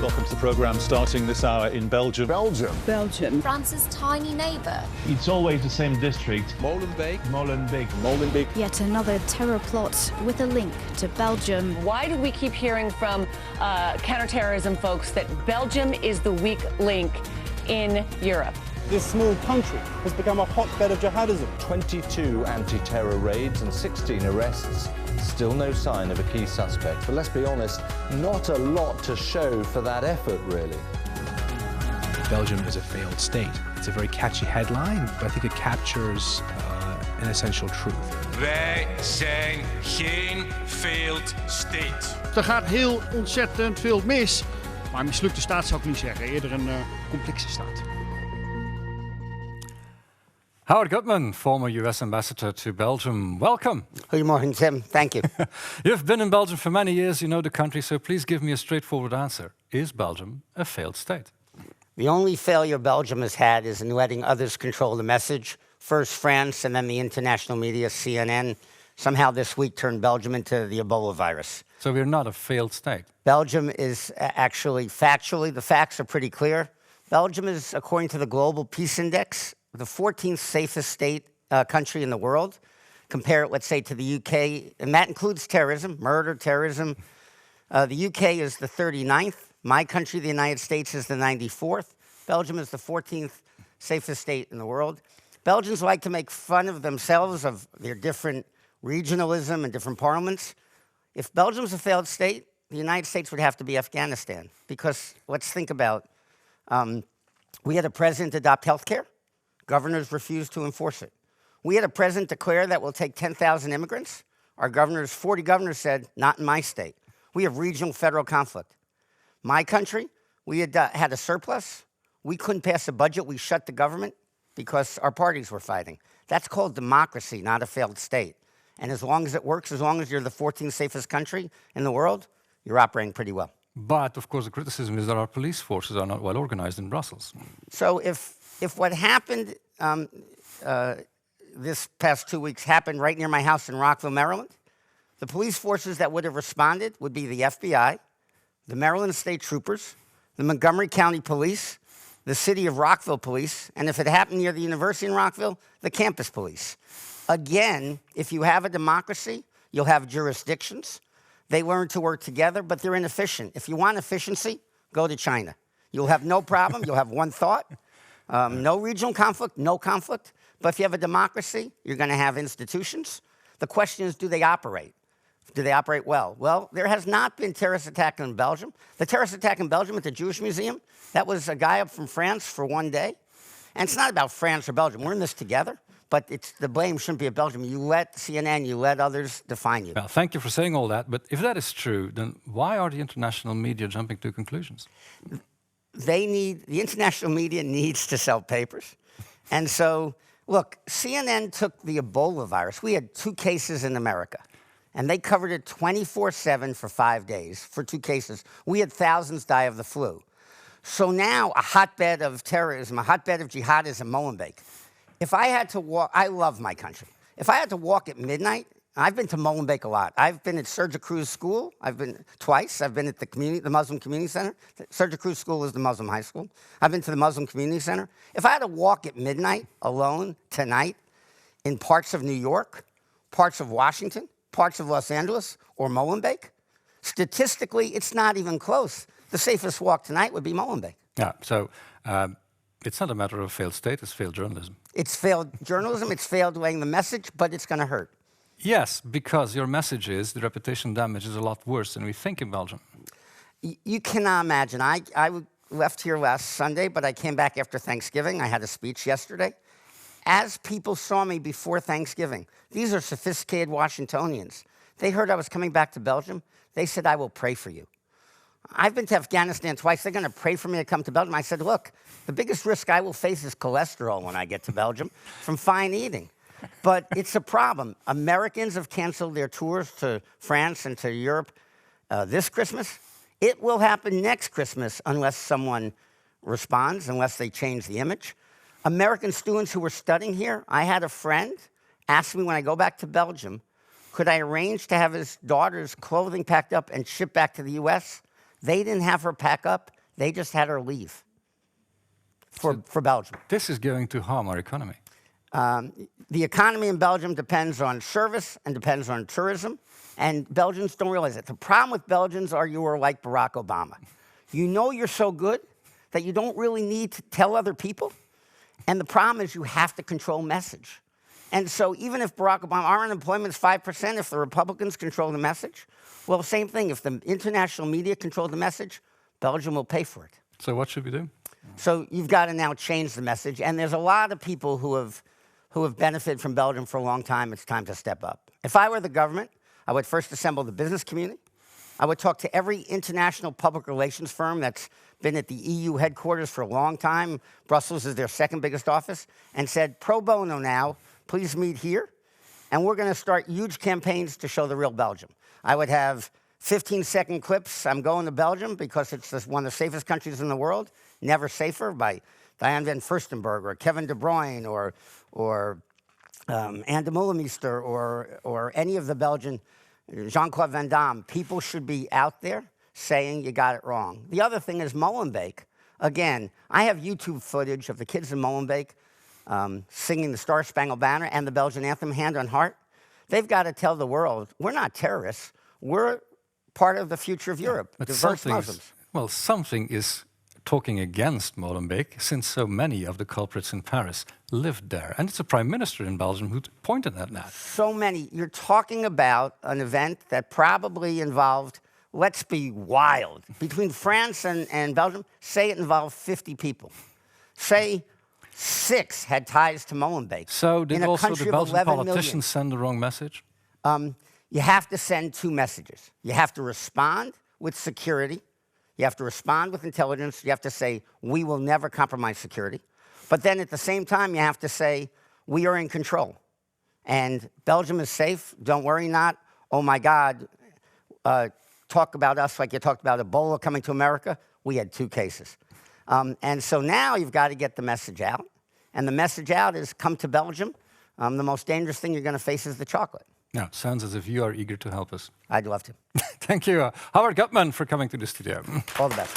Welcome to the programme starting this hour in Belgium. Belgium. France's tiny neighbour. It's always the same district. Molenbeek. Yet another terror plot with a link to Belgium. Why do we keep hearing from counterterrorism folks that Belgium is the weak link in Europe? This small country has become a hotbed of jihadism. 22 anti-terror raids and 16 arrests. Still no sign of a key suspect. But let's be honest, not a lot to show for that effort, really. Belgium is a failed state. It's a very catchy headline, but I think it captures an essential truth. Wij zijn geen failed state. Er gaat heel ontzettend veel mis. Maar een mislukte staat zou ik niet zeggen, eerder een complexe staat. Howard Gutman, former US ambassador to Belgium. Welcome. Goedemorgen, Tim. Thank you. You've been in Belgium for many years. You know the country, so please give me a straightforward answer. Is Belgium a failed state? The only failure Belgium has had is in letting others control the message. First France, and then the international media, CNN, somehow this week turned Belgium into the Ebola virus. So we're not a failed state? Belgium is actually, factually, the facts are pretty clear. Belgium is, according to the Global Peace Index, the 14th safest country in the world. Compare it, let's say, to the UK, and that includes terrorism, murder, terrorism. The UK is the 39th. My country, the United States, is the 94th. Belgium is the 14th safest state in the world. Belgians like to make fun of themselves, of their different regionalism and different parliaments. If Belgium's a failed state, the United States would have to be Afghanistan. Because let's think about, we had a president adopt health care. Governors refused to enforce it. We had a president declare that we'll take 10,000 immigrants. Our governors, 40 governors said, not in my state. We have regional federal conflict. My country, we had a surplus. We couldn't pass a budget. We shut the government because our parties were fighting. That's called democracy, not a failed state. And as long as it works, as long as you're the 14th safest country in the world, you're operating pretty well. But, of course, the criticism is that our police forces are not well organized in Brussels. So if what happened this past 2 weeks happened right near my house in Rockville, Maryland, the police forces that would have responded would be the FBI, the Maryland State Troopers, the Montgomery County Police, the City of Rockville Police, and if it happened near the university in Rockville, the campus police. Again, if you have a democracy, you'll have jurisdictions. They learn to work together, but they're inefficient. If you want efficiency, go to China. You'll have no problem. You'll have one thought. No regional conflict, no conflict. But if you have a democracy, you're going to have institutions. The question is, do they operate? Do they operate well? Well, there has not been terrorist attack in Belgium. The terrorist attack in Belgium at the Jewish Museum, that was a guy up from France for one day. And it's not about France or Belgium. We're in this together. But the blame shouldn't be at Belgium. You let CNN, you let others define you. Well, thank you for saying all that. But if that is true, then why are the international media jumping to conclusions? The international media needs to sell papers. And so, look, CNN took the Ebola virus. We had 2 cases in America. And they covered it 24/7 for 5 days for 2 cases. We had thousands die of the flu. So now a hotbed of terrorism, a hotbed of jihadism, Molenbeek. If I had to walk, I love my country. If I had to walk at midnight, I've been to Molenbeek a lot. I've been at Serge Cruz School. I've been twice. I've been at the Muslim Community Center. Serge Cruz School is the Muslim high school. I've been to the Muslim Community Center. If I had to walk at midnight alone tonight in parts of New York, parts of Washington, parts of Los Angeles, or Molenbeek, statistically, it's not even close. The safest walk tonight would be Molenbeek. Yeah, so it's not a matter of failed state, it's failed journalism. It's failed journalism, it's failed laying the message, but it's going to hurt. Yes, because your message is the reputation damage is a lot worse than we think in Belgium. You cannot imagine. I left here last Sunday, but I came back after Thanksgiving. I had a speech yesterday. As people saw me before Thanksgiving, these are sophisticated Washingtonians. They heard I was coming back to Belgium. They said, I will pray for you. I've been to Afghanistan twice. They're going to pray for me to come to Belgium. I said, look, the biggest risk I will face is cholesterol when I get to Belgium from fine eating. But it's a problem. Americans have canceled their tours to France and to Europe this Christmas. It will happen next Christmas unless someone responds, unless they change the image. American students who were studying here, I had a friend ask me when I go back to Belgium, could I arrange to have his daughter's clothing packed up and shipped back to the U.S.? They didn't have her pack up. They just had her leave for Belgium. This is going to harm our economy. The economy in Belgium depends on service and depends on tourism, and Belgians don't realize it. The problem with Belgians are you are like Barack Obama. You know you're so good that you don't really need to tell other people, and the problem is you have to control message. And so even if Barack Obama, our unemployment is 5%, if the Republicans control the message, well, same thing. If the international media control the message, Belgium will pay for it. So what should we do? So you've got to now change the message, and there's a lot of people who have benefited from Belgium for a long time. It's time to step up. If I were the government, I would first assemble the business community. I would talk to every international public relations firm that's been at the EU headquarters for a long time. Brussels is their second biggest office, and said, pro bono now, please meet here, and we're going to start huge campaigns to show the real Belgium. I would have 15-second clips. I'm going to Belgium because it's one of the safest countries in the world. Never Safer by Diane van Furstenberg or Kevin De Bruyne or Anne de Meulemeester or any of the Belgian, Jean-Claude Van Damme. People should be out there saying you got it wrong. The other thing is Molenbeek. Again, I have YouTube footage of the kids in Molenbeek singing the Star Spangled Banner and the Belgian anthem, Hand on Heart. They've got to tell the world, we're not terrorists. We're part of the future of Europe, But diverse Muslims. Well, something is talking against Molenbeek, since so many of the culprits in Paris lived there. And it's a prime minister in Belgium who pointed at that. So many. You're talking about an event that probably involved, let's be wild, between France and Belgium, say it involved 50 people. Say 6 had ties to Molenbeek. So did also the Belgian politicians million. send the wrong message? You have to send 2 messages. You have to respond with security. You have to respond with intelligence. You have to say, we will never compromise security. But then at the same time, you have to say, we are in control. And Belgium is safe. Don't worry not. Oh, my God. Talk about us like you talked about Ebola coming to America. We had 2 cases. And so now you've got to get the message out. And the message out is come to Belgium. The most dangerous thing you're going to face is the chocolate. No, sounds as if you are eager to help us. I'd love to. Thank you, Howard Gutman, for coming to the studio. All the best.